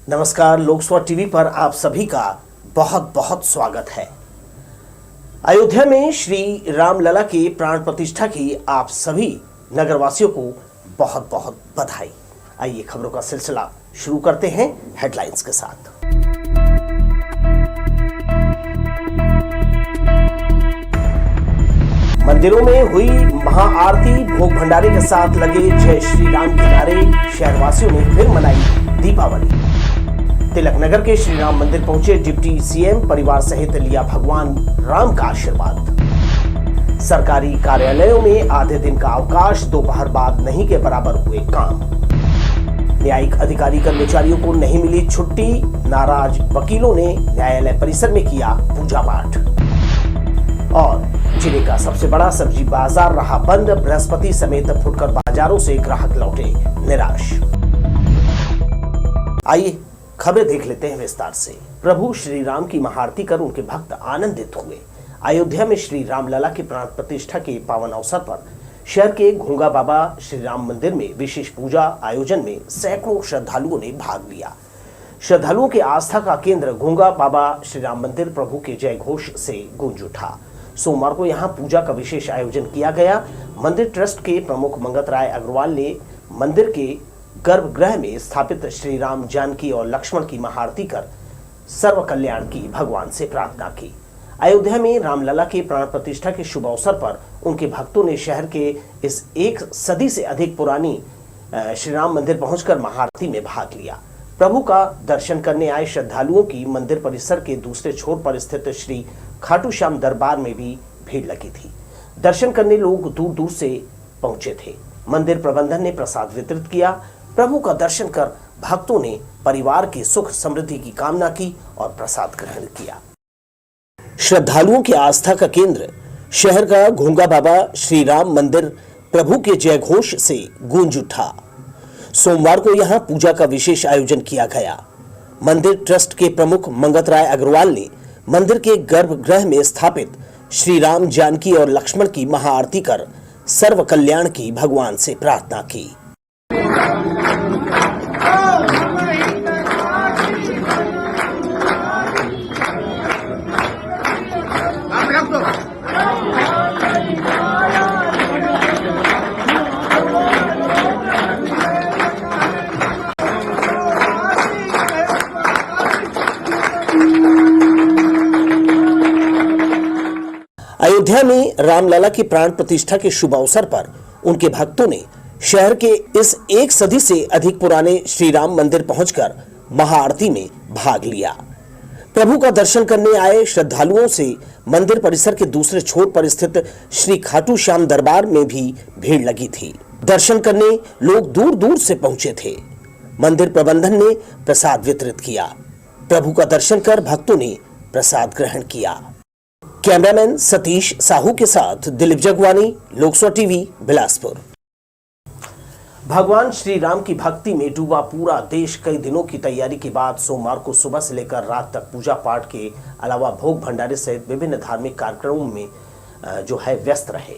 नमस्कार, लोकसभा टीवी पर आप सभी का बहुत बहुत स्वागत है। अयोध्या में श्री रामलला के प्राण प्रतिष्ठा की आप सभी नगरवासियों को बहुत बहुत बधाई। आइए खबरों का सिलसिला शुरू करते हैं हेडलाइंस के साथ। मंदिरों में हुई महाआरती, भोग भंडारे के साथ लगे जय श्री राम के नारे। शहरवासियों ने फिर मनाई दीपावली। तिलक नगर के श्री राम मंदिर पहुंचे डिप्टी सीएम, परिवार सहित लिया भगवान राम का आशीर्वाद। सरकारी कार्यालयों में आधे दिन का अवकाश, दोपहर बाद नहीं के बराबर हुए काम। न्यायिक अधिकारी कर्मचारियों को नहीं मिली छुट्टी, नाराज वकीलों ने न्यायालय परिसर में किया पूजा पाठ। और जिले का सबसे बड़ा सब्जी बाजार रहा बंद, बृहस्पति समेत फुटकर बाजारों से ग्राहक लौटे निराश। आइए खबरें देख लेते हैं विस्तार से। प्रभु श्री राम की महाआरती कर उनके भक्त आनंदित हुए। अयोध्या में श्री रामलला की प्राण प्रतिष्ठा के पावन अवसर पर शहर के घोंगा बाबा श्री राम मंदिर में विशेष पूजा आयोजन में सैकड़ों श्रद्धालुओं ने भाग लिया। श्रद्धालुओं के आस्था का केंद्र घोंगा बाबा श्री राम मंदिर प्रभु के जय घोष से गूंज उठा। सोमवार को यहां पूजा का विशेष आयोजन किया गया। मंदिर ट्रस्ट के प्रमुख मंगत राय अग्रवाल ने मंदिर के गर्भगृह में स्थापित श्री राम, जानकी और लक्ष्मण की महाआरती कर सर्व कल्याण की भगवान से प्रार्थना की। अयोध्या में रामलला के प्राण प्रतिष्ठा के शुभ अवसर पर उनके भक्तों ने शहर के इस 1 सदी से अधिक पुरानी श्री राम मंदिर पहुंचकर महाआरती में भाग लिया। प्रभु का दर्शन करने आए श्रद्धालुओं की मंदिर परिसर के दूसरे छोर पर स्थित श्री खाटू श्याम दरबार में भी भीड़ लगी थी। दर्शन करने लोग दूर दूर से पहुंचे थे। मंदिर प्रबंधन ने प्रसाद वितरित किया। प्रभु का दर्शन कर भक्तों ने परिवार की सुख समृद्धि की कामना की और प्रसाद ग्रहण किया। श्रद्धालुओं की आस्था का केंद्र शहर का घोंगा बाबा श्री राम मंदिर प्रभु के जय घोष से गूंज उठा। सोमवार को यहां पूजा का विशेष आयोजन किया गया। मंदिर ट्रस्ट के प्रमुख मंगत राय अग्रवाल ने मंदिर के गर्भगृह में स्थापित श्री राम, जानकी और लक्ष्मण की महाआरती कर सर्व कल्याण की भगवान से प्रार्थना की। अयोध्या में रामलला की प्राण प्रतिष्ठा के शुभ अवसर पर उनके भक्तों ने शहर के इस 1 सदी से अधिक पुराने श्री राम मंदिर पहुंचकर महाआरती में भाग लिया। प्रभु का दर्शन करने आए श्रद्धालुओं से मंदिर परिसर के दूसरे छोर पर स्थित श्री खाटू श्याम दरबार में भी भीड़ लगी थी। दर्शन करने लोग दूर दूर से पहुंचे थे। मंदिर प्रबंधन ने प्रसाद वितरित किया। प्रभु का दर्शन कर भक्तों ने प्रसाद ग्रहण किया। कैमरामैन सतीश साहू के साथ दिलीप जगवानी, लोकसभा टीवी, बिलासपुर। भगवान श्री राम की भक्ति में डूबा पूरा देश कई दिनों की तैयारी के बाद सोमवार को सुबह से लेकर रात तक पूजा पाठ के अलावा भोग भंडारे सहित विभिन्न धार्मिक कार्यक्रमों में व्यस्त रहे।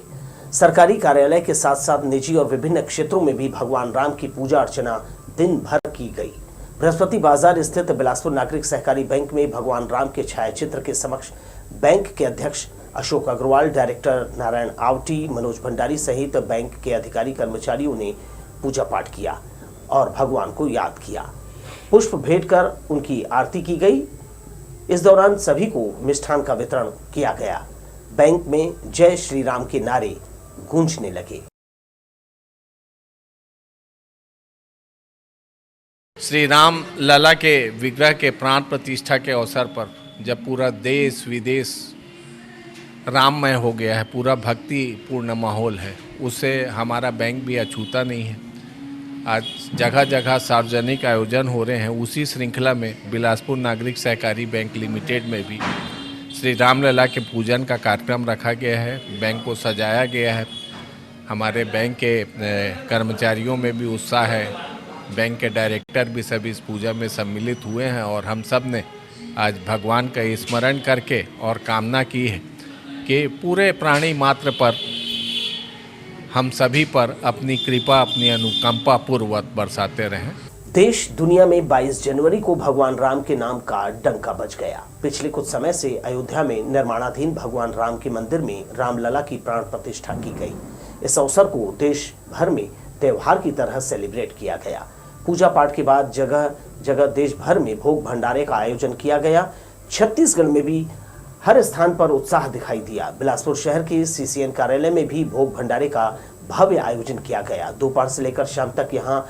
सरकारी कार्यालय के साथ साथ निजी और विभिन्न क्षेत्रों में भी भगवान राम की पूजा अर्चना दिन भर की गई। बृहस्पति बाजार स्थित बिलासपुर नागरिक सहकारी बैंक में भगवान राम के छायाचित्र के समक्ष बैंक के अध्यक्ष अशोक अग्रवाल, डायरेक्टर नारायण आवटी, मनोज भंडारी सहित बैंक के अधिकारी कर्मचारियों ने पूजा पाठ किया और भगवान को याद किया। पुष्प भेंट कर उनकी आरती की गई। इस दौरान सभी को मिष्ठान का वितरण किया गया। बैंक में जय श्री राम के नारे गूंजने लगे। श्री राम लला के विग्रह के प्राण प्रतिष्ठा के अवसर पर जब पूरा देश विदेश राममय हो गया है, पूरा भक्ति पूर्ण माहौल है, उससे हमारा बैंक भी अछूता नहीं है। आज जगह जगह सार्वजनिक आयोजन हो रहे हैं। उसी श्रृंखला में बिलासपुर नागरिक सहकारी बैंक लिमिटेड में भी श्री रामलला के पूजन का कार्यक्रम रखा गया है। बैंक को सजाया गया है। हमारे बैंक के कर्मचारियों में भी उत्साह है। बैंक के डायरेक्टर भी सभी इस पूजा में सम्मिलित हुए हैं और हम सब ने आज भगवान का स्मरण करके और कामना की है कि पूरे प्राणी मात्र पर हम सभी पर अपनी कृपा, अपनी अनुकंपा पूर्वक बरसाते रहें। देश दुनिया में 22 जनवरी को भगवान राम के नाम का डंका बज गया। पिछले कुछ समय से अयोध्या में निर्माणाधीन भगवान राम के मंदिर में रामलला की प्राण प्रतिष्ठा की गई। इस अवसर को देश भर में त्योहार की तरह सेलिब्रेट किया गया। पूजा पाठ के बाद जगह जगह देश भर में भोग भंडारे का आयोजन किया गया। छत्तीसगढ़ में भी हर स्थान पर उत्साह दिखाई दिया। बिलासपुर शहर के सीसीएन कार्यालय में भी भोग भंडारे का भव्य आयोजन किया गया। दोपहर से लेकर शाम तक यहाँ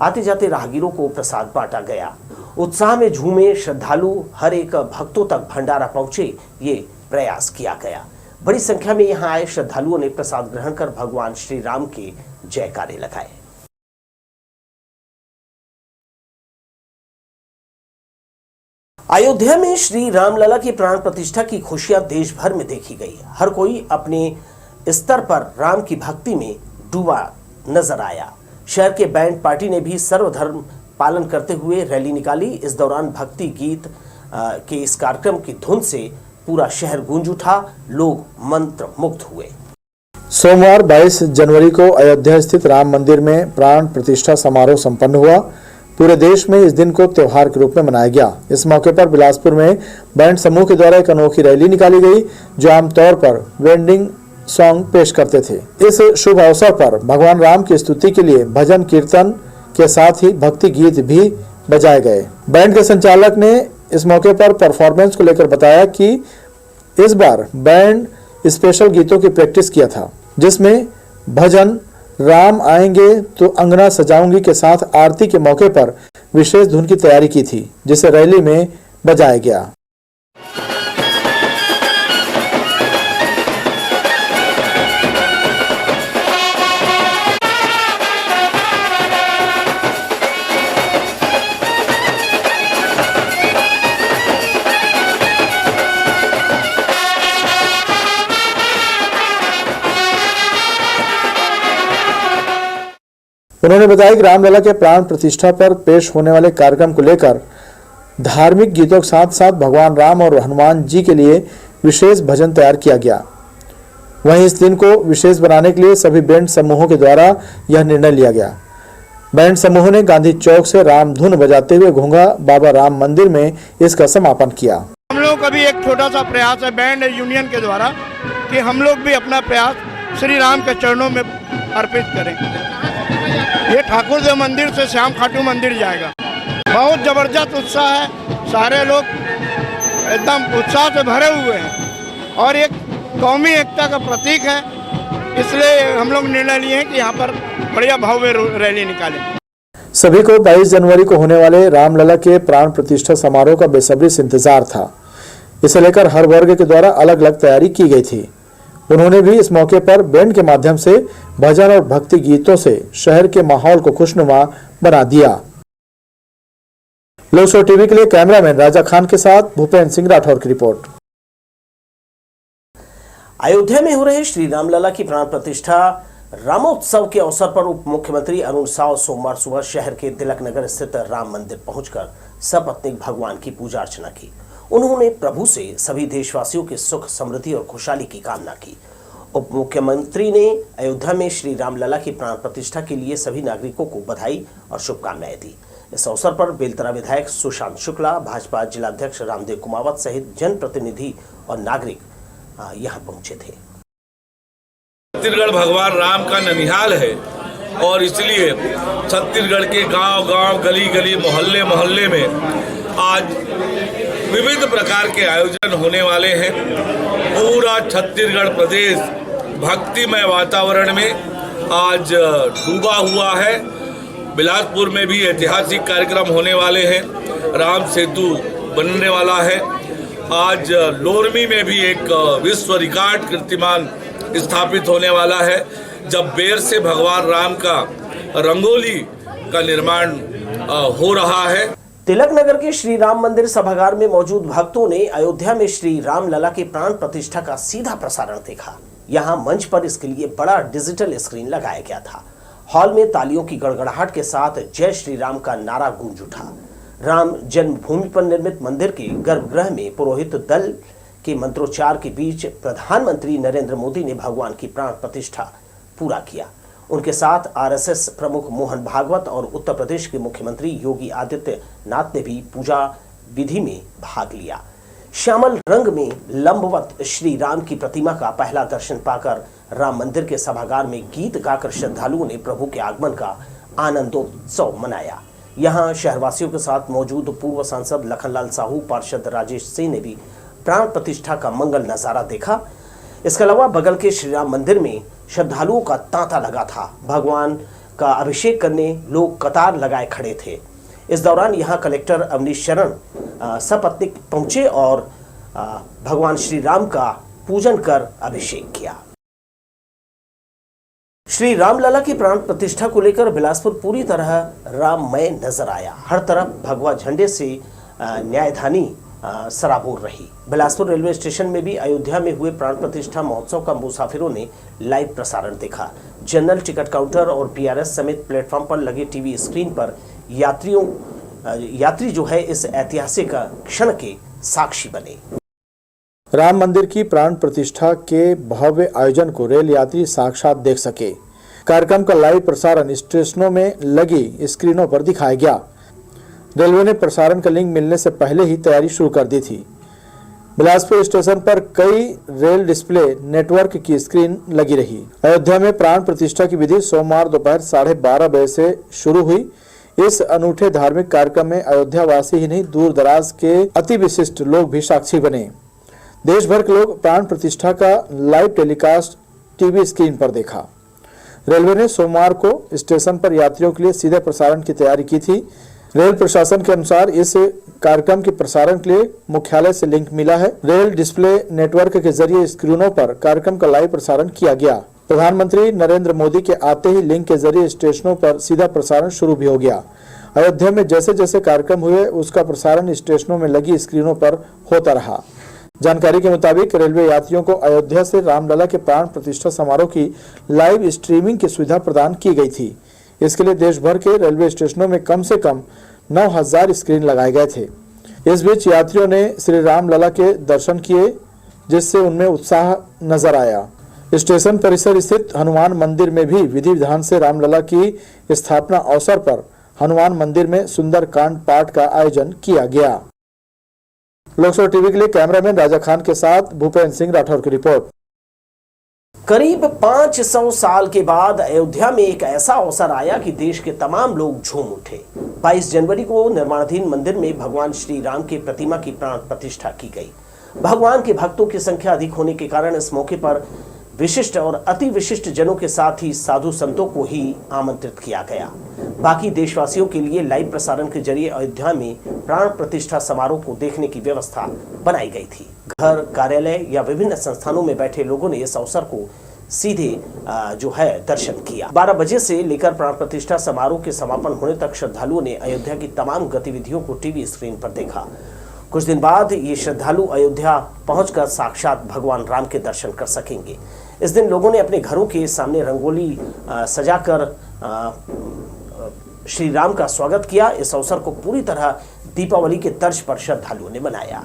आते जाते राहगीरों को प्रसाद बांटा गया। उत्साह में झूमे श्रद्धालु हर एक भक्तों तक भंडारा पहुंचे, ये प्रयास किया गया। बड़ी संख्या में यहाँ आए श्रद्धालुओं ने प्रसाद ग्रहण कर भगवान श्री राम के जयकारे लगाए। अयोध्या में श्री रामलला की प्राण प्रतिष्ठा की खुशियां देश भर में देखी गई। हर कोई अपने स्तर पर राम की भक्ति में डूबा नजर आया। शहर के बैंड पार्टी ने भी सर्वधर्म पालन करते हुए रैली निकाली। इस दौरान भक्ति गीत के इस कार्यक्रम की धुन से पूरा शहर गूंज उठा। लोग मंत्र मुग्ध हुए। सोमवार 22 जनवरी को अयोध्या स्थित राम मंदिर में प्राण प्रतिष्ठा समारोह संपन्न हुआ। पूरे देश में इस दिन को त्योहार के रूप में मनाया गया। इस मौके पर बिलासपुर में बैंड समूह के द्वारा एक अनोखी रैली निकाली गई, जो आमतौर पर वेंडिंग सॉन्ग पेश करते थे। इस शुभ अवसर पर भगवान राम की स्तुति के लिए भजन कीर्तन के साथ ही भक्ति गीत भी बजाए गए। बैंड के संचालक ने इस मौके पर परफॉर्मेंस को लेकर बताया कि इस बार बैंड स्पेशल गीतों की प्रैक्टिस किया था, जिसमें भजन राम आएंगे तो अंगना सजाऊंगी के साथ आरती के मौके पर विशेष धुन की तैयारी की थी, जिसे रैली में बजाया गया। उन्होंने बताया कि रामलला के प्राण प्रतिष्ठा पर पेश होने वाले कार्यक्रम को लेकर धार्मिक गीतों के साथ साथ भगवान राम और हनुमान जी के लिए विशेष भजन तैयार किया गया। वहीं इस दिन को विशेष बनाने के लिए सभी बैंड समूहों के द्वारा यह निर्णय लिया गया। बैंड समूह ने गांधी चौक से राम धुन बजाते हुए घोंगा बाबा राम मंदिर में इसका समापन किया। हम लोग का भी एक छोटा सा प्रयास है बैंड यूनियन के द्वारा कि हम लोग भी अपना प्रयास श्री राम के चरणों में अर्पित करें। ये ठाकुर देव मंदिर से श्याम खाटू मंदिर जाएगा। बहुत जबरदस्त उत्साह है, सारे लोग एकदम उत्साह से भरे हुए हैं और एक कौमी एकता का प्रतीक है, इसलिए हम लोग निर्णय लिए हैं कि यहाँ पर बढ़िया भव्य रैली निकालें। सभी को 22 जनवरी को होने वाले रामलला के प्राण प्रतिष्ठा समारोह का बेसब्री से इंतजार था। इसे लेकर हर वर्ग के द्वारा अलग अलग तैयारी की गई थी। उन्होंने भी इस मौके पर बैंड के माध्यम से भजन और भक्ति गीतों से शहर के माहौल को खुशनुमा बना दिया। लोक शो टीवी के लिए कैमरामैन राजा खान के साथ भूपेंद्र सिंह राठौर की रिपोर्ट। अयोध्या में हो रहे श्री रामलला की प्राण प्रतिष्ठा रामोत्सव के अवसर पर उप मुख्यमंत्री अरुण साव सोमवार सुबह शहर के तिलक नगर स्थित राम मंदिर पहुंचकर सपत्नीक भगवान की पूजा अर्चना की। उन्होंने प्रभु से सभी देशवासियों के सुख समृद्धि और खुशहाली की कामना की। उप मुख्यमंत्री ने अयोध्या में श्री रामलला की प्राण प्रतिष्ठा के लिए सभी नागरिकों को बधाई और शुभकामनाएं दी। इस अवसर पर बेलतरा विधायक सुशांत शुक्ला, भाजपा जिलाध्यक्ष रामदेव कुमावत सहित जनप्रतिनिधि और नागरिक यहाँ पहुंचे थे। छत्तीसगढ़ भगवान राम का ननिहाल है और इसलिए छत्तीसगढ़ के गांव-गांव, गली-गली, मोहल्ले-मोहल्ले में आज विविध प्रकार के आयोजन होने वाले हैं। पूरा छत्तीसगढ़ प्रदेश भक्तिमय वातावरण में आज डूबा हुआ है। बिलासपुर में भी ऐतिहासिक कार्यक्रम होने वाले हैं। राम सेतु बनने वाला है। आज लोरमी में भी एक विश्व रिकॉर्ड कीर्तिमान स्थापित होने वाला है, जब बेर से भगवान राम का रंगोली का निर्माण हो रहा है। तिलक नगर के श्री राम मंदिर सभागार में मौजूद भक्तों ने अयोध्या में श्री रामलला के प्राण प्रतिष्ठा का सीधा प्रसारण देखा। यहां मंच पर इसके लिए बड़ा डिजिटल स्क्रीन लगाया गया था। हॉल में तालियों की गड़गड़ाहट के साथ जय श्री राम का नारा गूंज उठा। राम जन्मभूमि पर निर्मित मंदिर के गर्भगृह में पुरोहित दल के मंत्रोच्चार के बीच प्रधानमंत्री नरेंद्र मोदी ने भगवान की प्राण प्रतिष्ठा पूरा किया। उनके साथ आरएसएस प्रमुख मोहन भागवत और उत्तर प्रदेश के मुख्यमंत्री योगी आदित्यनाथ ने भी पूजा विधि में भाग लिया। श्यामल रंग में लंबवत श्री राम की प्रतिमा का पहला दर्शन पाकर राम मंदिर के सभागार में गीत गाकर श्रद्धालुओं ने प्रभु के आगमन का आनंदोत्सव मनाया। यहां शहरवासियों के साथ मौजूद पूर्व सांसद लखनलाल साहू, पार्षद राजेश सिंह ने भी प्राण प्रतिष्ठा का मंगल नजारा देखा। इसके अलावा बगल के श्री राम मंदिर में श्रद्धालुओं का तांता लगा था। भगवान का अभिषेक करने लोग कतार लगाए खड़े थे। इस दौरान यहां कलेक्टर अवनीश शरण सपत्नीक पहुंचे और भगवान श्री राम का पूजन कर अभिषेक किया। श्री रामलला की प्राण प्रतिष्ठा को लेकर बिलासपुर पूरी तरह राममय नजर आया। हर तरफ भगवा झंडे से न्यायधानी सराबोर रही। बिलासपुर रेलवे स्टेशन में भी अयोध्या में हुए प्राण प्रतिष्ठा महोत्सव का मुसाफिरों ने लाइव प्रसारण देखा। जनरल टिकट काउंटर और पीआरएस समेत प्लेटफॉर्म पर लगे टीवी स्क्रीन पर यात्री जो है इस ऐतिहासिक क्षण के साक्षी बने। राम मंदिर की प्राण प्रतिष्ठा के भव्य आयोजन को रेल यात्री साक्षात देख सके। कार्यक्रम का लाइव प्रसारण स्टेशनों में लगी स्क्रीनों पर दिखाया गया। रेलवे ने प्रसारण का लिंक मिलने से पहले ही तैयारी शुरू कर दी थी। बिलासपुर स्टेशन पर कई रेल डिस्प्ले नेटवर्क की स्क्रीन लगी रही। अयोध्या में प्राण प्रतिष्ठा की विधि सोमवार दोपहर 12:30 बजे से शुरू हुई। इस अनूठे धार्मिक कार्यक्रम में अयोध्या वासी ही नहीं, दूर दराज के अति विशिष्ट लोग भी साक्षी बने। देश भर के लोग प्राण प्रतिष्ठा का लाइव टेलीकास्ट टीवी स्क्रीन पर देखा। रेलवे ने सोमवार को स्टेशन पर यात्रियों के लिए सीधे प्रसारण की तैयारी की थी। रेल प्रशासन के अनुसार इस कार्यक्रम के प्रसारण के लिए मुख्यालय से लिंक मिला है। रेल डिस्प्ले नेटवर्क के जरिए स्क्रीनों पर कार्यक्रम का लाइव प्रसारण किया गया। प्रधानमंत्री नरेंद्र मोदी के आते ही लिंक के जरिए स्टेशनों पर सीधा प्रसारण शुरू भी हो गया। अयोध्या में जैसे जैसे कार्यक्रम हुए उसका प्रसारण स्टेशनों में लगी स्क्रीनों पर होता रहा। जानकारी के मुताबिक रेलवे यात्रियों को अयोध्या से रामलला के प्राण प्रतिष्ठा समारोह की लाइव स्ट्रीमिंग की सुविधा प्रदान की गई थी। इसके लिए देश भर के रेलवे स्टेशनों में कम से कम 9,000 स्क्रीन लगाए गए थे। इस बीच यात्रियों ने श्री रामलला के दर्शन किए, जिससे उनमें उत्साह नजर आया। स्टेशन परिसर स्थित हनुमान मंदिर में भी विधि विधान से रामलला की स्थापना अवसर पर हनुमान मंदिर में सुंदर कांड पाठ का आयोजन किया गया। लोकसभा टीवी के लिए कैमरामैन राजा खान के साथ भूपेंद्र सिंह राठौर की रिपोर्ट। करीब 500 साल के बाद अयोध्या में एक ऐसा अवसर आया कि देश के तमाम लोग झूम उठे। 22 जनवरी को निर्माणाधीन मंदिर में भगवान श्री राम की प्रतिमा की प्राण प्रतिष्ठा की गई। भगवान के भक्तों की संख्या अधिक होने के कारण इस मौके पर विशिष्ट और अति विशिष्ट जनों के साथ ही साधु संतों को ही आमंत्रित किया गया। बाकी देशवासियों के लिए लाइव प्रसारण के जरिए अयोध्या में प्राण प्रतिष्ठा समारोह को देखने की व्यवस्था बनाई गई थी। घर, कार्यालय या विभिन्न संस्थानों में बैठे लोगों ने इस अवसर को सीधे जो है दर्शन किया। 12 बजे से लेकर प्राण प्रतिष्ठा समारोह के समापन होने तक श्रद्धालुओं ने अयोध्या की तमाम गतिविधियों को टीवी स्क्रीन पर देखा। कुछ दिन बाद ये श्रद्धालु अयोध्या पहुंचकर साक्षात भगवान राम के दर्शन कर सकेंगे। इस दिन लोगों ने अपने घरों के सामने रंगोली सजाकर श्री राम का स्वागत किया। इस अवसर को पूरी तरह दीपावली के तर्ज पर श्रद्धालुओं ने मनाया।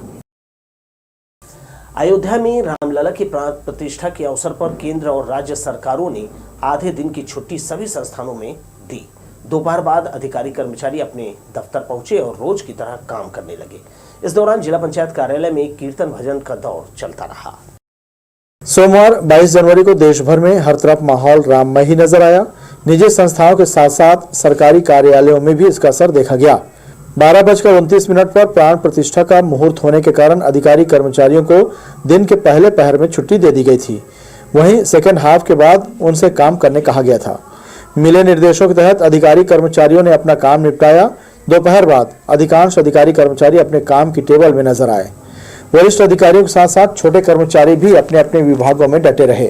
अयोध्या में रामलला की प्राण प्रतिष्ठा के अवसर पर केंद्र और राज्य सरकारों ने आधे दिन की छुट्टी सभी संस्थानों में दी। दोपहर बाद अधिकारी कर्मचारी अपने दफ्तर पहुंचे और रोज की तरह काम करने लगे। इस दौरान जिला पंचायत कार्यालय में कीर्तन भजन का दौर चलता रहा। सोमवार 22 जनवरी को देश भर में हर तरफ माहौल राममय ही नजर आया। निजी संस्थाओं के साथ साथ सरकारी कार्यालयों में भी इसका असर देखा गया। 12:29 पर प्राण प्रतिष्ठा का मुहूर्त होने के कारण अधिकारी कर्मचारियों को दिन के पहले पहर में छुट्टी दे दी गई थी। वहीं सेकेंड हाफ के बाद उनसे काम करने कहा गया था। मिले निर्देशों के तहत अधिकारी कर्मचारियों ने अपना काम निपटाया। दोपहर बाद अधिकांश अधिकारी कर्मचारी अपने काम की टेबल में नजर आए। वरिष्ठ अधिकारियों के साथ साथ छोटे कर्मचारी भी अपने अपने विभागों में डटे रहे।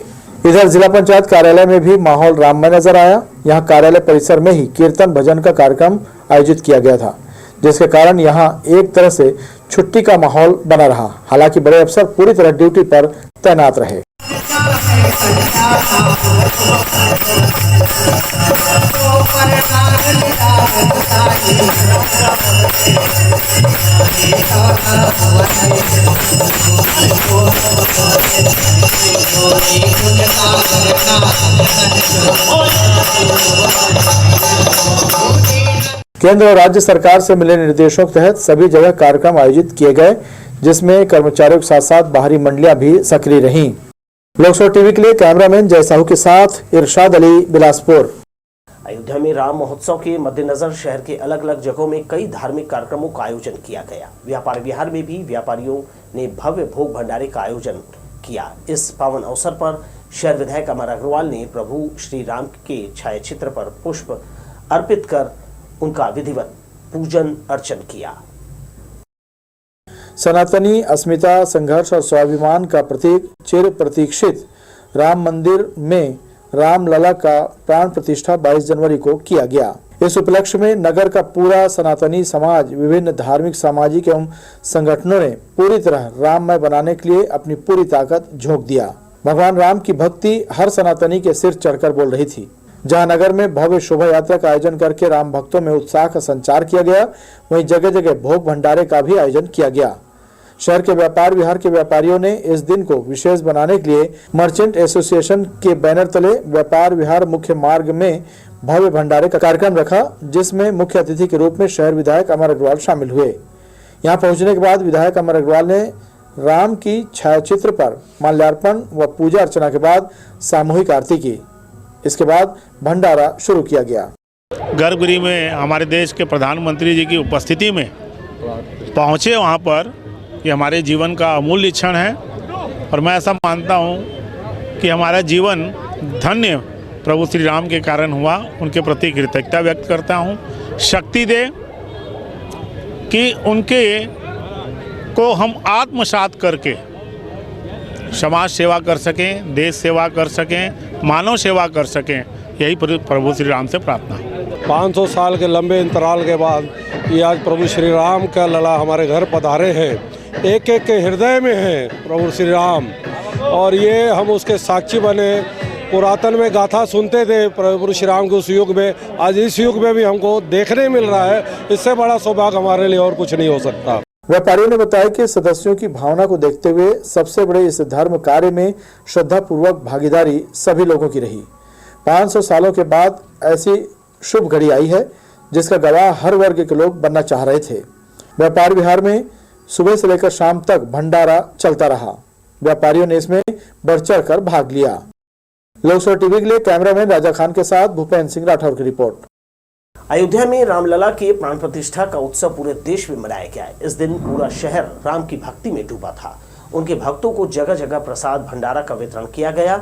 इधर जिला पंचायत कार्यालय में भी माहौल राममय नजर आया। यहाँ कार्यालय परिसर में ही कीर्तन भजन का कार्यक्रम आयोजित किया गया था, जिसके कारण यहाँ एक तरह से छुट्टी का माहौल बना रहा। हालांकि बड़े अफसर पूरी तरह ड्यूटी पर तैनात रहे। केंद्र और राज्य सरकार से मिले निर्देशों के तहत सभी जगह कार्यक्रम आयोजित किए गए, जिसमें कर्मचारियों के साथ साथ बाहरी मंडलियां भी सक्रिय रहीं। लोकसभा टीवी के लिए कैमरामैन जय साहू के साथ इरशाद अली, बिलासपुर। अयोध्या में राम महोत्सव के मद्देनजर शहर के अलग अलग जगहों में कई धार्मिक कार्यक्रमों का आयोजन किया गया। व्यापार विहार में भी व्यापारियों ने भव्य भोग भंडारे का आयोजन किया। इस पावन अवसर पर शहर विधायक अमर अग्रवाल ने प्रभु श्री राम के छाया चित्र पर पुष्प अर्पित कर उनका विधिवत पूजन अर्चन किया। सनातनी अस्मिता, संघर्ष और स्वाभिमान का प्रतीक चिर प्रतीक्षित राम मंदिर में रामलला का प्राण प्रतिष्ठा 22 जनवरी को किया गया। इस उपलक्ष्य में नगर का पूरा सनातनी समाज, विभिन्न धार्मिक, सामाजिक एवं संगठनों ने पूरी तरह राममय बनाने के लिए अपनी पूरी ताकत झोंक दिया। भगवान राम की भक्ति हर सनातनी के सिर चढ़कर बोल रही थी। जहां नगर में भव्य शोभा यात्रा का आयोजन करके राम भक्तों में उत्साह का संचार किया गया, वहीं जगह जगह भोग भंडारे का भी आयोजन किया गया। शहर के व्यापार विहार के व्यापारियों ने इस दिन को विशेष बनाने के लिए मर्चेंट एसोसिएशन के बैनर तले व्यापार विहार मुख्य मार्ग में भव्य भंडारे का कार्यक्रम रखा, जिसमें मुख्य अतिथि के रूप में शहर विधायक अमर अग्रवाल शामिल हुए। यहां पहुंचने के बाद विधायक अमर अग्रवाल ने राम की छायाचित्र पर माल्यार्पण व पूजा अर्चना के बाद सामूहिक आरती की। इसके बाद भंडारा शुरू किया गया। गर्भगृह में हमारे देश के प्रधानमंत्री जी की उपस्थिति में पहुंचे वहां पर, ये हमारे जीवन का अमूल्य क्षण है और मैं ऐसा मानता हूं कि हमारा जीवन धन्य प्रभु श्री राम के कारण हुआ। उनके प्रति कृतज्ञता व्यक्त करता हूं। शक्ति दे कि उनके को हम आत्मसात करके समाज सेवा कर सकें, देश सेवा कर सकें, मानव सेवा कर सकें, यही प्रभु श्री राम से प्रार्थना है। 500 साल के लंबे अंतराल के बाद ये आज प्रभु श्री राम का लला हमारे घर पधारे हैं। एक एक के हृदय में है प्रभु श्री राम, और ये हम उसके साक्षी बने। पुरातन में गाथा सुनते थे प्रभु श्री राम के उस युग में, आज इस युग में भी हमको देखने मिल रहा है। इससे बड़ा सौभाग्य हमारे लिए और कुछ नहीं हो सकता। व्यापारियों ने बताया कि सदस्यों की भावना को देखते हुए सबसे बड़े इस धर्म कार्य में श्रद्धा पूर्वक भागीदारी सभी लोगों की रही। 500 सालों के बाद ऐसी शुभ घड़ी आई है, जिसका गवाह हर वर्ग के लोग बनना चाह रहे थे। व्यापार विहार में सुबह से लेकर शाम तक भंडारा चलता रहा। व्यापारियों ने इसमें बढ़ चढ़ कर भाग लिया। लोकसभा टीवी के लिए कैमरामैन राजा खान के साथ भूपेंद्र सिंह राठौर की रिपोर्ट। अयोध्या में रामलला के प्राण प्रतिष्ठा का उत्सव पूरे देश में मनाया गया। इस दिन पूरा शहर राम की भक्ति में डूबा था। उनके भक्तों को जगह जगह प्रसाद भंडारा का वितरण किया गया।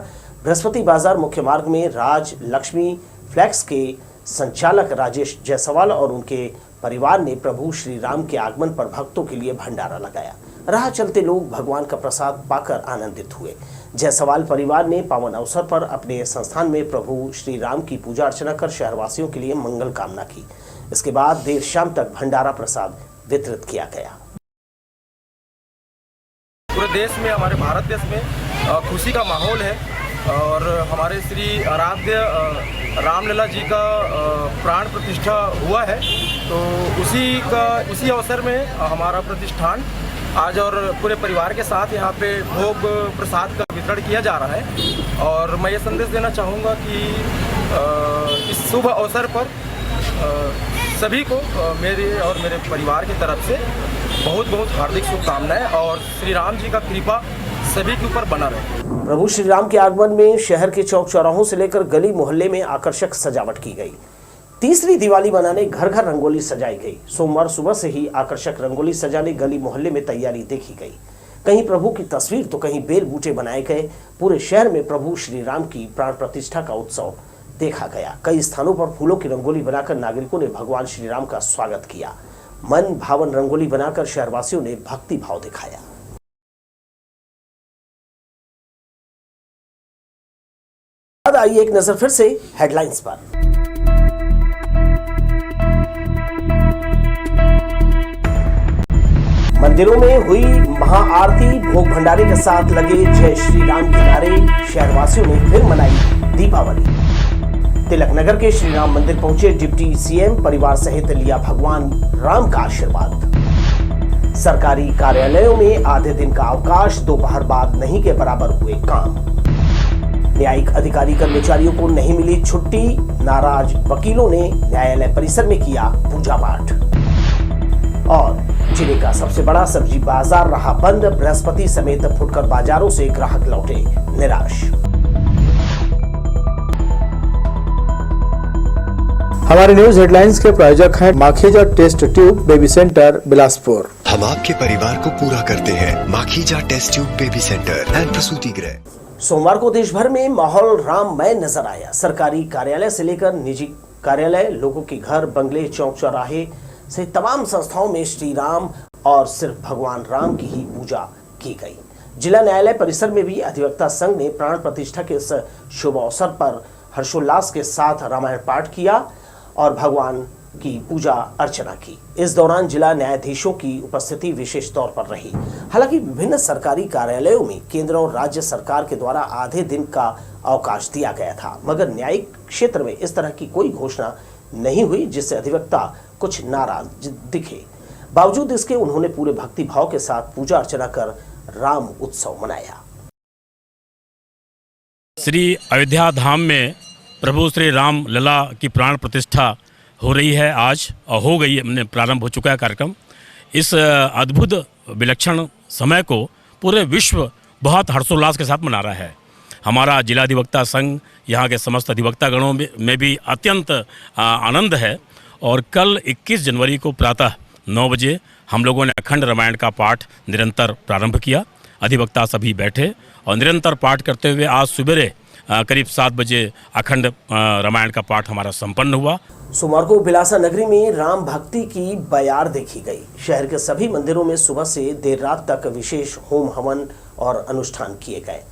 बृहस्पति बाजार मुख्य मार्ग में राज लक्ष्मी फ्लैक्स के संचालक राजेश जायसवाल और उनके परिवार ने प्रभु श्री राम के आगमन पर भक्तों के लिए भंडारा लगाया। राह चलते लोग भगवान का प्रसाद पाकर आनंदित हुए। जायसवाल परिवार ने पावन अवसर पर अपने संस्थान में प्रभु श्री राम की पूजा अर्चना कर शहरवासियों के लिए मंगल कामना की। इसके बाद देर शाम तक भंडारा प्रसाद वितरित किया गया। पूरे देश में, हमारे भारत देश में खुशी का माहौल है और हमारे श्री आराध्य रामलला जी का प्राण प्रतिष्ठा हुआ है। तो उसी अवसर में हमारा प्रतिष्ठान आज और पूरे परिवार के साथ यहाँ पे भोग प्रसाद का वितरण किया जा रहा है। और मैं ये संदेश देना चाहूँगा कि इस शुभ अवसर पर सभी को मेरे और मेरे परिवार की तरफ से बहुत बहुत हार्दिक शुभकामनाएं और श्री राम जी का कृपा सभी के ऊपर बना रहे। प्रभु श्री राम के आगमन में शहर के चौक चौराहों से लेकर गली मोहल्ले में आकर्षक सजावट की गई। तीसरी दिवाली मनाने घर घर रंगोली सजाई गई। सोमवार सुबह से ही आकर्षक रंगोली सजाने गली मोहल्ले में तैयारी देखी गई। कहीं प्रभु की तस्वीर तो कहीं बेल बूटे बनाए गए। पूरे शहर में प्रभु श्री राम की प्राण प्रतिष्ठा का उत्सव देखा गया। कई स्थानों पर फूलों की रंगोली बनाकर नागरिकों ने भगवान श्री राम का स्वागत किया। मन भावन रंगोली बनाकर शहरवासियों ने भक्ति भाव दिखाया। आइए एक नजर फिर से हेडलाइंस पर। मंदिरों में हुई महाआरती, भोग भंडारे के साथ लगे जय श्री राम के नारे। शहरवासियों ने फिर मनाई दीपावली। तिलक नगर के श्री राम मंदिर पहुंचे डिप्टी सीएम, परिवार सहित लिया भगवान राम का आशीर्वाद। सरकारी कार्यालयों में आधे दिन का अवकाश, दोपहर बाद नहीं के बराबर हुए काम। न्यायिक अधिकारी कर्मचारियों को नहीं मिली छुट्टी, नाराज वकीलों ने न्यायालय परिसर में किया पूजा पाठ। और जिले का सबसे बड़ा सब्जी बाजार रहा बंद, बृहस्पति समेत फुटकर बाजारों से ग्राहक लौटे निराश। हमारे न्यूज हेडलाइंस के प्रायोजक हैं Makhija test tube baby centre Bilaspur. हम आपके परिवार को पूरा करते हैं Makhija test tube baby centre and प्रसूति गृह। सोमवार को देश भर में माहौल राममय नजर आया। सरकारी कार्यालय से लेकर निजी कार्यालय, लोगों के घर, बंगले, चौक चौराहे से तमाम संस्थाओं में श्री राम और सिर्फ भगवान राम की ही पूजा की गई। जिला न्यायालय परिसर में भी अधिवक्ता संघ ने प्राण प्रतिष्ठा के इस शुभ अवसर पर हर्षोल्लास के साथ रामायण पाठ किया और भगवान की पूजा अर्चना की। इस दौरान जिला न्यायाधीशों की उपस्थिति विशेष तौर पर रही। हालांकि विभिन्न सरकारी कार्यालयों में केंद्र और राज्य सरकार के द्वारा आधे दिन का अवकाश दिया गया था, मगर न्यायिक क्षेत्र में इस तरह की कोई घोषणा नहीं हुई, जिससे अधिवक्ता कुछ नाराज दिखे। बावजूद इसके उन्होंने पूरे भक्ति भाव के साथ पूजा अर्चना कर राम उत्सव मनाया। श्री अयोध्या धाम में प्रभु श्री राम लला की प्राण प्रतिष्ठा हो रही है आज, और हो गई है, प्रारंभ हो चुका है कार्यक्रम। इस अद्भुत विलक्षण समय को पूरे विश्व बहुत हर्षोल्लास के साथ मना रहा है। हमारा जिला अधिवक्ता संघ, यहाँ के समस्त अधिवक्ता गणों में भी अत्यंत आनंद है। और कल 21 जनवरी को प्रातः 9 बजे हम लोगों ने अखंड रामायण का पाठ निरंतर प्रारंभ किया। अधिवक्ता सभी बैठे और निरंतर पाठ करते हुए आज सुबह करीब 7 बजे अखंड रामायण का पाठ हमारा संपन्न हुआ। सोमवार को बिलासा नगरी में राम भक्ति की बयार देखी गई। शहर के सभी मंदिरों में सुबह से देर रात तक विशेष होम हवन और अनुष्ठान किए गए।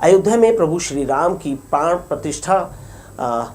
अयोध्या में प्रभु श्री राम की प्राण प्रतिष्ठा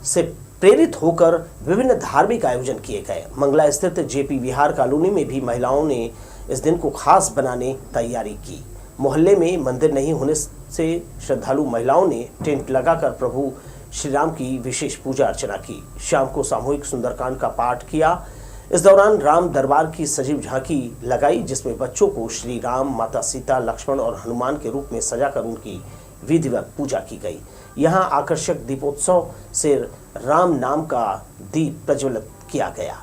से प्रेरित होकर विभिन्न धार्मिक आयोजन किए गए। मंगला स्थित जेपी विहार कॉलोनी में भी महिलाओं ने इस दिन को खास बनाने तैयारी की। मोहल्ले में मंदिर नहीं होने से श्रद्धालु महिलाओं ने टेंट लगाकर प्रभु श्री राम की विशेष पूजा अर्चना की। शाम को सामूहिक सुंदरकांड का पाठ किया। इस दौरान राम दरबार की सजीव झांकी लगाई, जिसमें बच्चों को श्री राम, माता सीता, लक्ष्मण और हनुमान के रूप में सजाकर उनकी विधिवत पूजा की गई। यहाँ आकर्षक दीपोत्सव से राम नाम का दीप प्रज्वलित किया गया।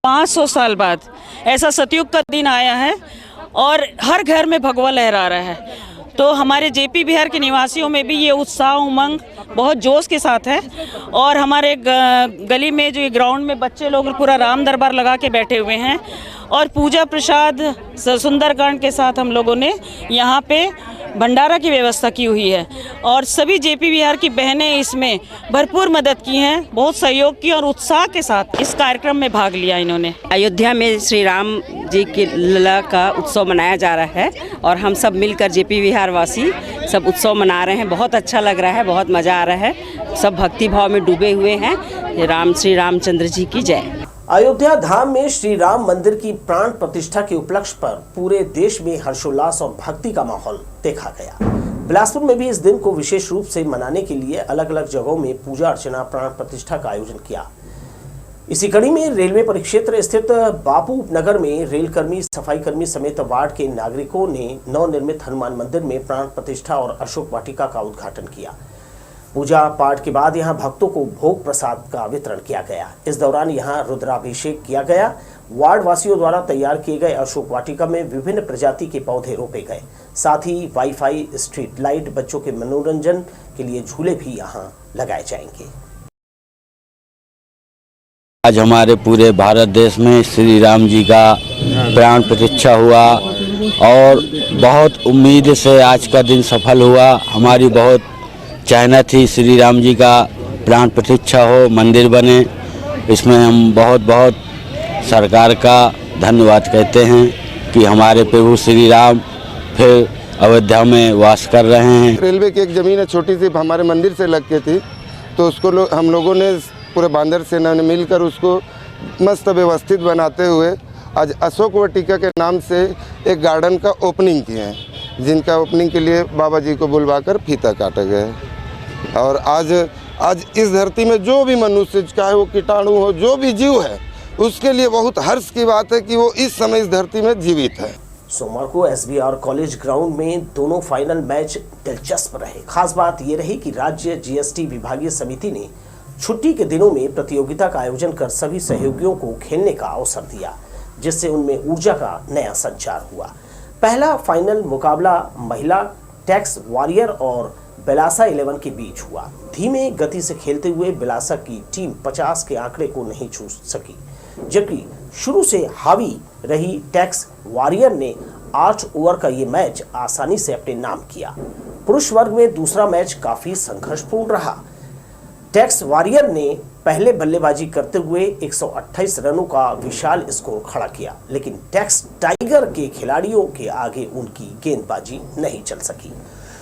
500 साल बाद ऐसा सतयुग का दिन आया है और हर घर में भगवा लहरा रहा है। तो हमारे जेपी बिहार के निवासियों में भी ये उत्साह, उमंग बहुत जोश के साथ है। और हमारे गली में जो ये ग्राउंड में बच्चे लोग पूरा राम दरबार लगा के बैठे हुए हैं और पूजा प्रसाद सुंदरकांड के साथ हम लोगों ने यहाँ पे भंडारा की व्यवस्था की हुई है। और सभी जेपी बिहार की बहनें इसमें भरपूर मदद की हैं, बहुत सहयोग की और उत्साह के साथ इस कार्यक्रम में भाग लिया इन्होंने। अयोध्या में श्री राम जी की लला का उत्सव मनाया जा रहा है और हम सब मिलकर जेपी बिहार वासी सब उत्सव मना रहे हैं। बहुत अच्छा लग रहा है, बहुत मज़ा आ रहा है। सब भक्ति भाव में डूबे हुए हैं। श्री रामचंद्र जी की जय। अयोध्या धाम में श्री राम मंदिर की प्राण प्रतिष्ठा के उपलक्ष्य पर पूरे देश में हर्षोल्लास और भक्ति का माहौल देखा गया। बिलासपुर में भी इस दिन को विशेष रूप से मनाने के लिए अलग अलग जगहों में पूजा अर्चना, प्राण प्रतिष्ठा का आयोजन किया। इसी कड़ी में रेलवे परिक्षेत्र स्थित बापू नगर में रेलकर्मी, सफाई कर्मी समेत वार्ड के नागरिकों ने नवनिर्मित हनुमान मंदिर में प्राण प्रतिष्ठा और अशोक वाटिका का उद्घाटन किया। पूजा पाठ के बाद यहां भक्तों को भोग प्रसाद का वितरण किया गया। इस दौरान यहां रुद्राभिषेक किया गया। वार्ड वासियों द्वारा तैयार किए गए अशोक वाटिका में विभिन्न प्रजाति के पौधे रोपे गए। साथ ही वाईफाई, स्ट्रीट लाइट, बच्चों के मनोरंजन के लिए झूले भी यहां लगाए जाएंगे। आज हमारे पूरे भारत देश में श्री राम जी का प्राण प्रतिष्ठा हुआ और बहुत उम्मीद से आज का दिन सफल हुआ। हमारी बहुत चाहना थी श्री राम जी का प्राण प्रतिष्ठा हो, मंदिर बने। इसमें हम बहुत बहुत सरकार का धन्यवाद कहते हैं कि हमारे प्रभु श्री राम फिर अयोध्या में वास कर रहे हैं। रेलवे की एक ज़मीन है छोटी सी, हमारे मंदिर से लग के थी, तो उसको हम लोगों ने पूरे बांदर सेना ने मिलकर उसको मस्त व्यवस्थित बनाते हुए आज अशोक वाटिका के नाम से एक गार्डन का ओपनिंग किए हैं, जिनका ओपनिंग के लिए बाबा जी को बुलवाकर फीता काटा गया है। और आज आज इस धरती में जो भी मनुष्य, चाहे वो कीटाणु हो, जो भी जीव है, उसके लिए बहुत हर्ष की बात है कि वो इस समय इस धरती में जीवित है। सोमवार को SBR कॉलेज ग्राउंड में दोनों फाइनल मैच दिलचस्प रहे। खास बात यह रही कि राज्य GST विभागीय समिति ने छुट्टी के दिनों में प्रतियोगिता का आयोजन कर सभी सहयोगियों को खेलने का अवसर दिया, जिससे उनमें ऊर्जा का नया संचार हुआ। पहला फाइनल मुकाबला महिला टैक्स वॉरियर और बिलासा 11 के बीच हुआ। धीमे गति से खेलते हुए बिलासा की टीम 50 के आंकड़े को नहीं छू सकी, जबकि शुरू से हावी रही टैक्स वॉरियर ने 8 ओवर का ये मैच आसानी से अपने नाम किया। पुरुष वर्ग में दूसरा मैच काफी संघर्षपूर्ण रहा। टैक्स वॉरियर ने पहले बल्लेबाजी करते हुए 128 रनों का विशाल स्कोर खड़ा किया, लेकिन टैक्स टाइगर के खिलाड़ियों के आगे उनकी गेंदबाजी नहीं चल सकी।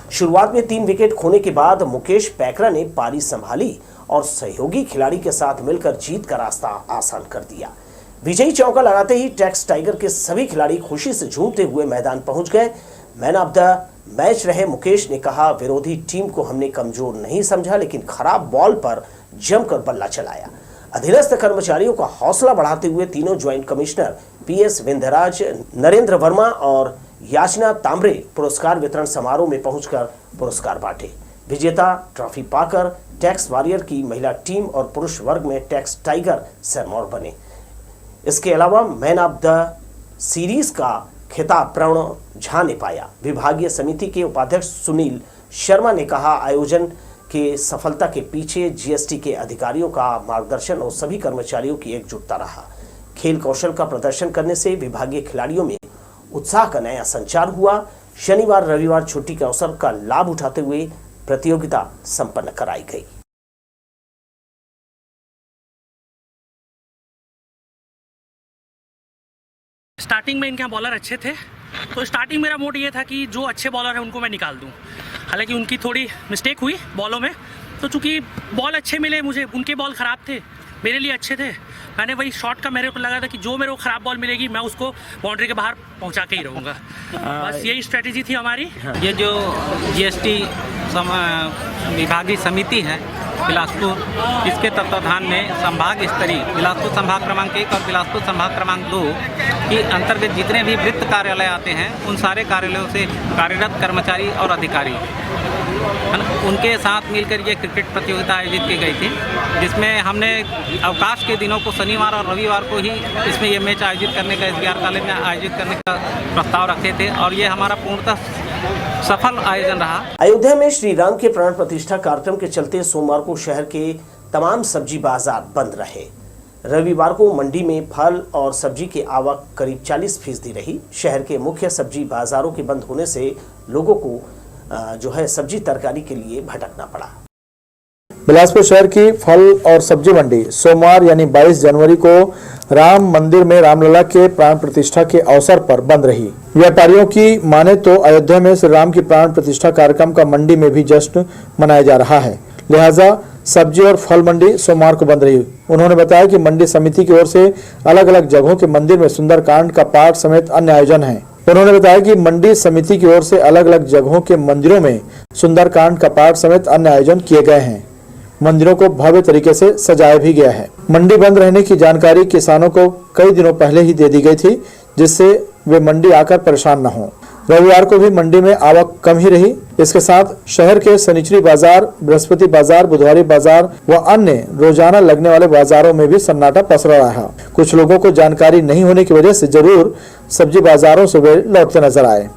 शुरुआत में 3 विकेट खोने के बाद मुकेश पैकरा ने पारी संभाली और सहयोगी खिलाड़ी के साथ मिलकर जीत का रास्ता आसान कर दिया। विजयी चौका लगाते ही टैक्स टाइगर के सभी खिलाड़ी खुशी से झूमते हुए मैदान पहुंच गए। मैन ऑफ द मैच रहे मुकेश ने कहा, विरोधी टीम को हमने कमजोर नहीं समझा, लेकिन खराब बॉल पर जमकर बल्ला चलाया। अधीनस्थ कर्मचारियों का हौसला बढ़ाते हुए तीनों joint commissioner PS Vindhyaraj, Narendra Verma और याचना तांबरे पुरस्कार वितरण समारोह में पहुंचकर पुरस्कार बांटे। विजेता ट्रॉफी पाकर टैक्स वॉरियर की महिला टीम और पुरुष वर्ग में टैक्स टाइगर सिरमौर बने। इसके अलावा मैन ऑफ द सीरीज का खिताब प्रणव झा ने पाया। विभागीय समिति के उपाध्यक्ष सुनील शर्मा ने कहा, आयोजन के सफलता के पीछे GST के अधिकारियों का मार्गदर्शन और सभी कर्मचारियों की एकजुटता रहा। खेल कौशल का प्रदर्शन करने से विभागीय खिलाड़ियों में उत्साह का नया संचार हुआ। शनिवार रविवार छुट्टी के अवसर का लाभ उठाते हुए प्रतियोगिता संपन्न कराई गई। स्टार्टिंग में इनके यहाँ बॉलर अच्छे थे, तो स्टार्टिंग मेरा मोड ये था कि जो अच्छे बॉलर हैं उनको मैं निकाल दूं। हालांकि उनकी थोड़ी मिस्टेक हुई बॉलों में, तो चूंकि बॉल अच्छे मिले मुझे, उनके बॉल ख़राब थे, मेरे लिए अच्छे थे। मैंने वही शॉट का मेरे को लगा था कि जो मेरे को ख़राब बॉल मिलेगी मैं उसको बाउंड्री के बाहर पहुंचा के ही रहूँगा। बस यही स्ट्रेटेजी थी हमारी। ये जो GST विभागीय समिति है बिलासपुर, इसके तत्वाधान में संभाग स्तरीय बिलासपुर संभाग क्रमांक 1 और बिलासपुर संभाग क्रमांक 2 के अंतर्गत जितने भी वृत्त कार्यालय आते हैं, उन सारे कार्यालयों से कार्यरत कर्मचारी और अधिकारी उनके साथ मिलकर ये क्रिकेट प्रतियोगिता आयोजित की गई थी, जिसमें हमने अवकाश के दिनों को शनिवार और रविवार को ही इसमें ये मैच आयोजित करने का SBR कॉलेज में आयोजित करने का प्रस्ताव रखे थे, और ये हमारा पूर्णतः सफल आयोजन रहा। अयोध्या में श्री राम के प्राण प्रतिष्ठा कार्यक्रम के चलते सोमवार को शहर के तमाम सब्जी बाजार बंद रहे। रविवार को मंडी में फल और सब्जी की आवक करीब 40% रही। शहर के मुख्य सब्जी बाजारों के बंद होने से लोगों को जो है सब्जी तरकारी के लिए भटकना पड़ा। बिलासपुर शहर की फल और सब्जी मंडी सोमवार यानी 22 जनवरी को राम मंदिर में रामलला के प्राण प्रतिष्ठा के अवसर पर बंद रही। व्यापारियों की माने तो अयोध्या में श्री राम की प्राण प्रतिष्ठा कार्यक्रम का मंडी में भी जश्न मनाया जा रहा है, लिहाजा सब्जी और फल मंडी सोमवार को बंद रही। उन्होंने बताया कि मंडी समिति की ओर से अलग अलग जगहों के मंदिर में सुंदरकांड का पाठ समेत अन्य आयोजन है। उन्होंने बताया कि मंडी समिति की ओर से अलग अलग जगहों के मंदिरों में सुंदरकांड का पाठ समेत अन्य आयोजन किए गए हैं। मंदिरों को भव्य तरीके से सजाया भी गया है। मंडी बंद रहने की जानकारी किसानों को कई दिनों पहले ही दे दी गई थी, जिससे वे मंडी आकर परेशान न हों। रविवार को भी मंडी में आवक कम ही रही। इसके साथ शहर के शनिचरी बाजार, बृहस्पति बाजार, बुधवारी बाजार व अन्य रोजाना लगने वाले बाजारों में भी सन्नाटा पसरा रहा। कुछ लोगों को जानकारी नहीं होने की वजह से जरूर सब्जी बाजारों से वे लौटते नजर आए।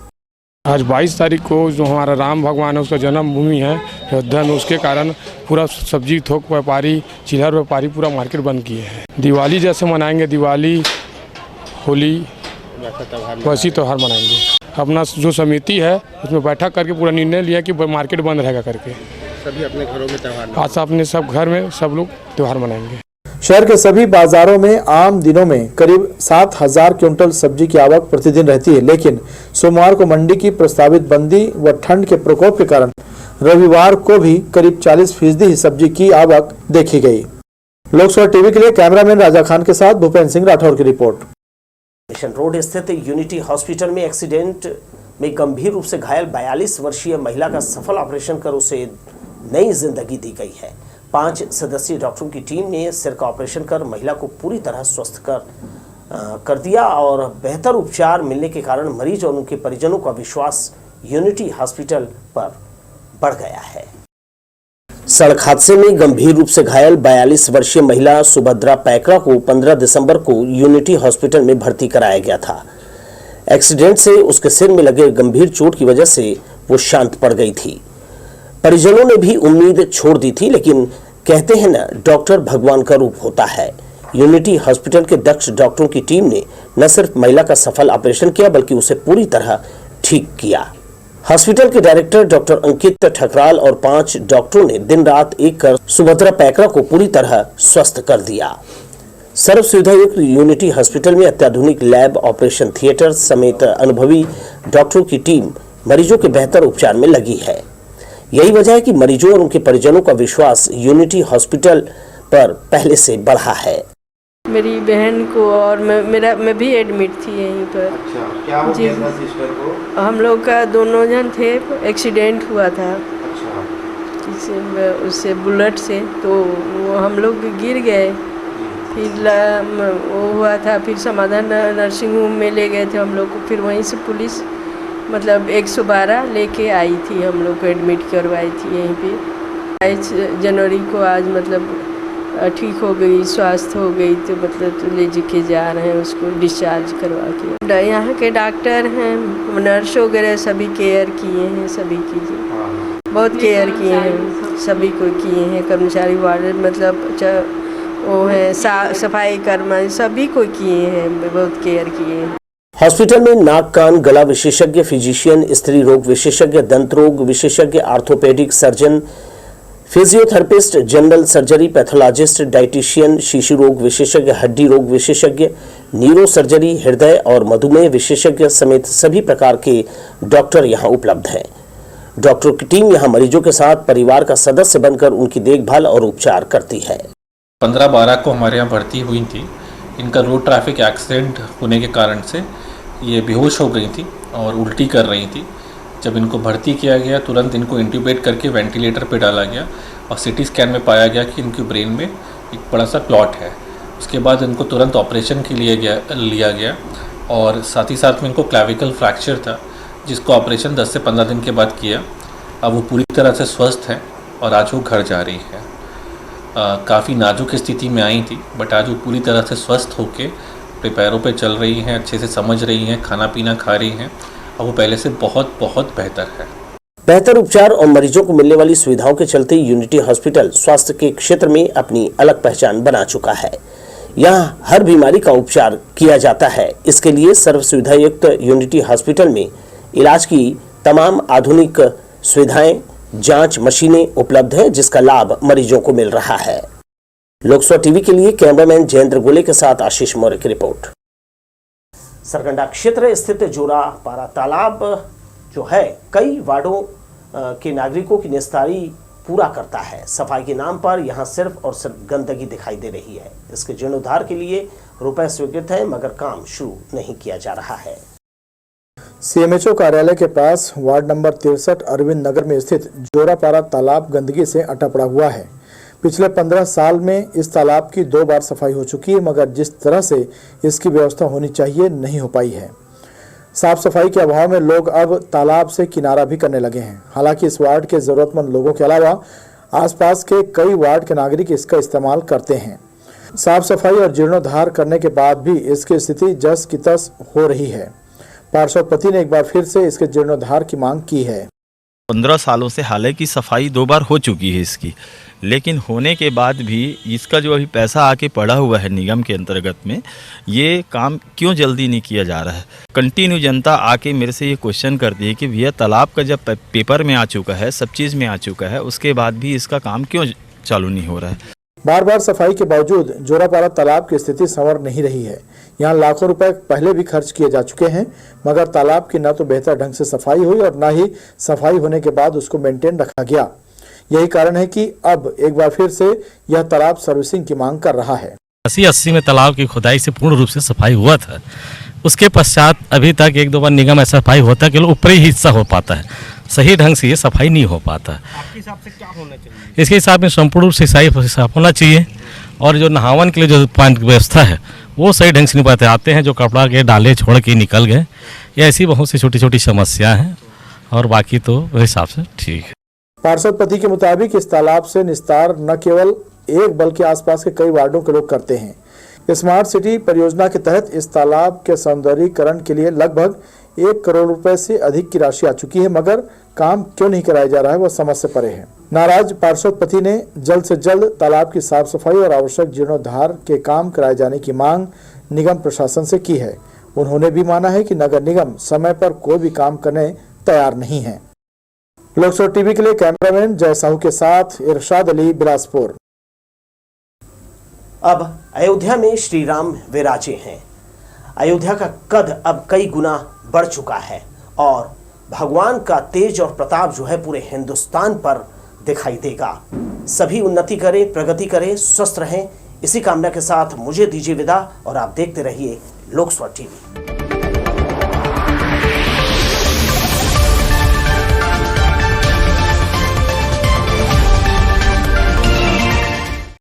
आज 22 तारीख को जो हमारा राम भगवान है उसका जन्मभूमि है अयोध्या में, उसके कारण पूरा सब्जी थोक व्यापारी, चिल्हर व्यापारी पूरा मार्केट बंद किए हैं। दिवाली जैसे मनाएंगे, दिवाली, होली वैसी त्यौहार मनाएंगे। अपना जो समिति है उसमें बैठक करके पूरा निर्णय लिया कि मार्केट बंद रहेगा करके। सभी अपने घरों में त्यौहार, आज अपने सब घर में सब लोग त्यौहार मनाएंगे। शहर के सभी बाजारों में आम दिनों में करीब 7000 क्विंटल सब्जी की आवक प्रतिदिन रहती है, लेकिन सोमवार को मंडी की प्रस्तावित बंदी व ठंड के प्रकोप के कारण रविवार को भी करीब 40% ही सब्जी की आवक देखी गई। लोकसभा टीवी के लिए कैमरामैन राजा खान के साथ भूपेंद्र सिंह राठौर की रिपोर्ट। मिशन रोड स्थित यूनिटी हॉस्पिटल में एक्सीडेंट में गंभीर रूप से घायल 42 वर्षीय महिला का सफल ऑपरेशन कर उसे नई जिंदगी दी गई है। 5 सदस्यीय डॉक्टरों की टीम ने सिर का ऑपरेशन कर महिला को पूरी तरह स्वस्थ कर दिया और बेहतर उपचार मिलने के कारण मरीज और उनके परिजनों का विश्वास यूनिटी हॉस्पिटल पर बढ़ गया है। सड़क हादसे में गंभीर रूप से घायल 42 वर्षीय महिला सुभद्रा पैकरा को 15 दिसंबर को यूनिटी हॉस्पिटल में भर्ती कराया गया था। एक्सीडेंट से उसके सिर में लगे गंभीर चोट की वजह से वो शांत पड़ गई थी। परिजनों ने भी उम्मीद छोड़ दी थी, लेकिन कहते हैं ना, डॉक्टर भगवान का रूप होता है। यूनिटी हॉस्पिटल के दक्ष डॉक्टरों की टीम ने न सिर्फ महिला का सफल ऑपरेशन किया बल्कि उसे पूरी तरह ठीक किया। हॉस्पिटल के डायरेक्टर डॉक्टर अंकित ठकराल और 5 डॉक्टरों ने दिन रात एक कर सुभद्रा पैकरा को पूरी तरह स्वस्थ कर दिया। सर्व सुविधायुक्त यूनिटी हॉस्पिटल में अत्याधुनिक लैब, ऑपरेशन थिएटर समेत अनुभवी डॉक्टरों की टीम मरीजों के बेहतर उपचार में लगी है। यही वजह है कि मरीजों और उनके परिजनों का विश्वास यूनिटी हॉस्पिटल पर पहले से बढ़ा है। मेरी बहन को और मैं भी एडमिट थी यहीं पर। अच्छा, क्या हो गया था सिस्टर को? हम लोग का दोनों जन थे, एक्सीडेंट हुआ था। अच्छा, उससे बुलेट से, तो वो हम लोग गिर गए। फिर वो हुआ था, फिर समाधान नर्सिंग होम में ले गए थे हम लोग को। फिर वहीं से पुलिस मतलब 112 लेके आई थी, हम लोग को एडमिट करवाई थी यहीं पे। 22 जनवरी को आज मतलब ठीक हो गई, स्वास्थ्य हो गई, तो मतलब तो ले के जा रहे हैं उसको डिस्चार्ज करवा के। यहाँ के डॉक्टर हैं, नर्स वगैरह सभी केयर किए हैं, सभी की बहुत केयर किए हैं, सभी को किए हैं। कर्मचारी वार्ड मतलब वो है सफाई कर्मचारी सभी को किए हैं, बहुत केयर किए हैं। हॉस्पिटल में नाक कान गला विशेषज्ञ, फिजिशियन, स्त्री रोग विशेषज्ञ, दंत रोग विशेषज्ञ, orthopaedic surgeon, physiotherapist, general surgery, pathologist, dietitian, शिशु रोग विशेषज्ञ, हड्डी रोग विशेषज्ञ, न्यूरो सर्जरी, हृदय और मधुमेह विशेषज्ञ समेत सभी प्रकार के डॉक्टर यहां उपलब्ध हैं। डॉक्टरों की टीम यहां मरीजों के साथ परिवार का सदस्य बनकर उनकी देखभाल और उपचार करती है। 15-12 को हमारे यहाँ भर्ती हुई थी। इनका रोड ट्रैफिक एक्सीडेंट होने के कारण से ये बेहोश हो गई थी और उल्टी कर रही थी। जब इनको भर्ती किया गया तुरंत इनको इंट्यूबेट करके वेंटिलेटर पे डाला गया और सिटी स्कैन में पाया गया कि इनकी ब्रेन में एक बड़ा सा क्लॉट है। उसके बाद इनको तुरंत ऑपरेशन के लिए लिया गया और साथ ही साथ में इनको क्लैविकल फ्रैक्चर था, जिसको ऑपरेशन 10 से 15 दिन के बाद किया। अब वो पूरी तरह से स्वस्थ है और आज वो घर जा रही है। काफ़ी नाजुक स्थिति में आई थी, बट आज वो पूरी तरह से स्वस्थ होके अपने पैरों पे चल रही हैं, अच्छे से समझ रही हैं, खाना पीना खा रही हैं और वो पहले से बहुत बहुत बेहतर है। बेहतर उपचार और मरीजों को मिलने वाली सुविधाओं के चलते यूनिटी हॉस्पिटल स्वास्थ्य के क्षेत्र में अपनी अलग पहचान बना चुका है। यहाँ हर बीमारी का उपचार किया जाता है। इसके लिए सर्व सुविधायुक्त यूनिटी हॉस्पिटल में इलाज की तमाम आधुनिक सुविधाएं, जांच मशीनें उपलब्ध है, जिसका लाभ मरीजों को मिल रहा है। लोकसभा टीवी के लिए कैमरामैन जयेंद्र गोले के साथ आशीष मौर्य की रिपोर्ट। सरकंडा क्षेत्र स्थित जोरापारा तालाब जो है कई वार्डों के नागरिकों की निस्तारी पूरा करता है। सफाई के नाम पर यहां सिर्फ और सिर्फ गंदगी दिखाई दे रही है। इसके जीर्णोद्धार के लिए रुपए स्वीकृत है, मगर काम शुरू नहीं किया जा रहा है। सीएमएचओ कार्यालय के पास वार्ड नंबर 63 अरविंद नगर में स्थित जोरापारा तालाब गंदगी से अटा पड़ा हुआ है। पिछले 15 साल में इस तालाब की 2 बार सफाई हो चुकी है, मगर जिस तरह से इसकी व्यवस्था होनी चाहिए नहीं हो पाई है। साफ सफाई के अभाव में लोग अब तालाब से किनारा भी करने लगे हैं। हालांकि इस वार्ड के जरूरतमंद लोगों के अलावा आसपास के कई वार्ड के नागरिक इसका इस्तेमाल करते हैं। साफ सफाई और जीर्णोद्धार करने के बाद भी इसकी स्थिति जस की तस हो रही है। पार्षद ने एक बार फिर से इसके जीर्णोद्धार की मांग की है। 15 सालों से हालांकि सफाई 2 बार हो चुकी है इसकी, लेकिन होने के बाद भी इसका जो अभी पैसा आके पड़ा हुआ है निगम के अंतर्गत में, ये काम क्यों जल्दी नहीं किया जा रहा है। कंटिन्यू जनता आके मेरे से ये क्वेश्चन करती है कि भैया तालाब का जब पेपर में आ चुका है, सब चीज़ में आ चुका है, उसके बाद भी इसका काम क्यों चालू नहीं हो रहा है। बार बार सफाई के बावजूद जोरापारा तालाब की स्थिति संवर नहीं रही है। यहाँ लाखों रुपए पहले भी खर्च किए जा चुके हैं, मगर तालाब की न तो बेहतर ढंग से सफाई हुई और न ही सफाई होने के बाद उसको मेंटेन रखा गया। यही कारण है कि अब एक बार फिर से यह तालाब सर्विसिंग की मांग कर रहा है। 80 में तालाब की खुदाई से पूर्ण रूप से सफाई हुआ था, उसके पश्चात अभी तक एक दो बार निगम ऐसा सफाई होता है कि ऊपरी हिस्सा हो पाता है, सही ढंग से ये सफाई नहीं हो पाता। आपके हिसाब से क्या होना चाहिए? इसके हिसाब में संपूर्ण रूप से साफ होना चाहिए और जो नहावन के लिए जो पानी की व्यवस्था है वो सही ढंग से नहीं पाते, आते हैं जो कपड़ा के डाले छोड़ के निकल गए, ये ऐसी बहुत सी छोटी छोटी समस्या हैं और बाकी तो मेरे हिसाब से ठीक है। पार्षद पति के मुताबिक इस तालाब से निस्तार न केवल एक बल्कि आसपास के कई वार्डों के लोग करते हैं। स्मार्ट सिटी परियोजना के तहत इस तालाब के सौंदर्यीकरण के लिए लगभग 1 करोड़ रुपए से अधिक की राशि आ चुकी है, मगर काम क्यों नहीं कराया जा रहा है वह समझ से परे है। नाराज पार्षद पति ने जल्द से जल्द तालाब की साफ सफाई और आवश्यक जीर्णोद्धार के काम कराए जाने की मांग निगम प्रशासन से की है। उन्होंने भी माना है कि नगर निगम समय पर कोई भी काम करने तैयार नहीं है। लोकसभा टीवी के लिए कैमरामैन जय साहू के साथ इरशाद अली, बिलासपुर। अब अयोध्या में श्री राम विराजे हैं। अयोध्या का कद अब कई गुना बढ़ चुका है और भगवान का तेज और प्रताप जो है पूरे हिंदुस्तान पर दिखाई देगा। सभी उन्नति करें, प्रगति करें, स्वस्थ रहें, इसी कामना के साथ मुझे दीजिए विदा और आप देखते रहिए लोकसभा टीवी।